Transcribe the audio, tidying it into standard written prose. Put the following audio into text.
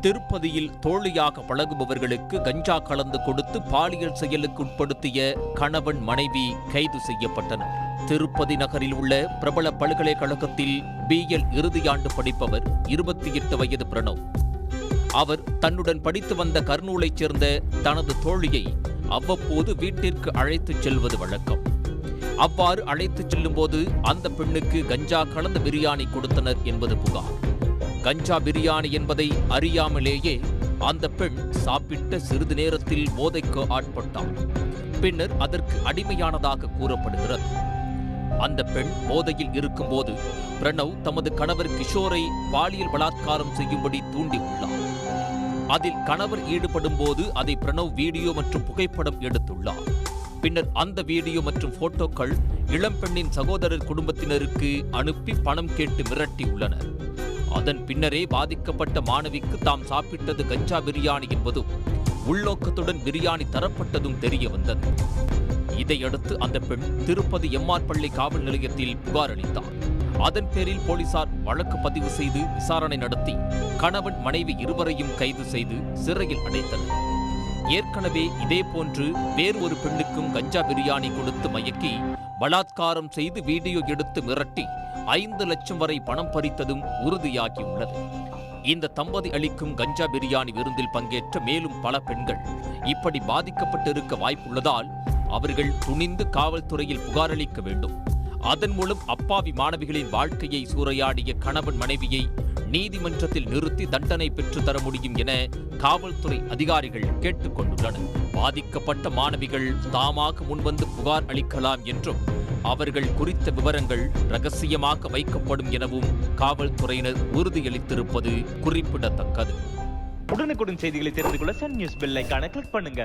திருப்பதியில் தோழியாக பழகுபவர்களுக்கு கஞ்சா கலந்து கொடுத்து பாலியல் செயலுக்கு உட்படுத்திய கணவன் மனைவி கைது செய்யப்பட்டனர். திருப்பதி நகரில் உள்ள பிரபல பல்கலைக்கழகத்தில் பிஎல் இறுதியாண்டு படிப்பவர் 28 வயது பிரணவ். அவர் தன்னுடன் படித்து வந்த கர்னூலைச் சேர்ந்த தனது தோழியை அவ்வப்போது வீட்டிற்கு அழைத்துச் செல்வது வழக்கம். அவ்வாறு அழைத்துச் செல்லும்போது அந்த பெண்ணுக்கு கஞ்சா கலந்த பிரியாணி கொடுத்தனர் என்பது புகார். கஞ்சா பிரியாணி என்பதை அறியாமலேயே அந்த பெண் சாப்பிட்ட சிறிது நேரத்தில் போதைக்கு ஆட்பட்டார். பின்னர் அதற்கு அடிமையானதாக கூறப்படுகிறது. அந்த பெண் போதையில் இருக்கும்போது பிரணவ் தமது கணவர் கிஷோரை பாலியல் பலாத்காரம் செய்யும்படி தூண்டியுள்ளார். அதில் கணவர் ஈடுபடும் போது அதை பிரணவ் வீடியோ மற்றும் புகைப்படம் எடுத்துள்ளார். பின்னர் அந்த வீடியோ மற்றும் போட்டோக்கள் இளம்பெண்ணின் சகோதரர் குடும்பத்தினருக்கு அனுப்பி பணம் கேட்டு மிரட்டியுள்ளனர். அதன் பின்னரே பாதிக்கப்பட்ட மாணவிக்கு தாம் சாப்பிட்டது கஞ்சா பிரியாணி என்பதும் உள்நோக்கத்துடன் பிரியாணி தரப்பட்டதும் தெரிய வந்தது. இதையடுத்து அந்த பெண் திருப்பதி எம்ஆர் பள்ளி காவல் நிலையத்தில் புகார் அளித்தார். அதன் பேரில் போலீசார் வழக்கு பதிவு செய்து விசாரணை நடத்தி கணவன் மனைவி இருவரையும் கைது செய்து சிறையில் அடைத்தனர். ஏற்கனவே இதேபோன்று வேறு ஒரு பெண்ணுக்கும் கஞ்சா பிரியாணி கொடுத்து மயக்கி பலாத்காரம் செய்து வீடியோ எடுத்து மிரட்டி 5 லட்சம் வரை பணம் பறித்ததும் உறுதியாகியுள்ளது. இந்த தம்பதி அளிக்கும் கஞ்சா பிரியாணி விருந்தில் பங்கேற்ற மேலும் பல பெண்கள் இப்படி பாதிக்கப்பட்டிருக்க வாய்ப்புள்ளதால் அவர்கள் துணிந்து காவல்துறையில் புகார் அளிக்க வேண்டும். அதன் மூலம் அப்பாவி மாணவிகளின் வாழ்க்கையை சூறையாடிய கணவன் மனைவியை நீதிமன்றத்தில் நிறுத்தி தண்டனை பெற்றுத்தர முடியும் என காவல்துறை அதிகாரிகள் கேட்டுக் கொண்டுள்ளனர். பாதிக்கப்பட்ட மாணவிகள் தாமாக முன்வந்து புகார் அளிக்கலாம் என்றும் அவர்கள் குறித்த விவரங்கள் ரகசியமாக வைக்கப்படும் எனவும் காவல்துறையினர் உறுதியளித்திருப்பது குறிப்பிடத்தக்கது. உடனுக்குடன் செய்திகளை தெரிந்து கொள்ள சன் நியூஸ் பெல் ஐகானை கிளிக் பண்ணுங்க.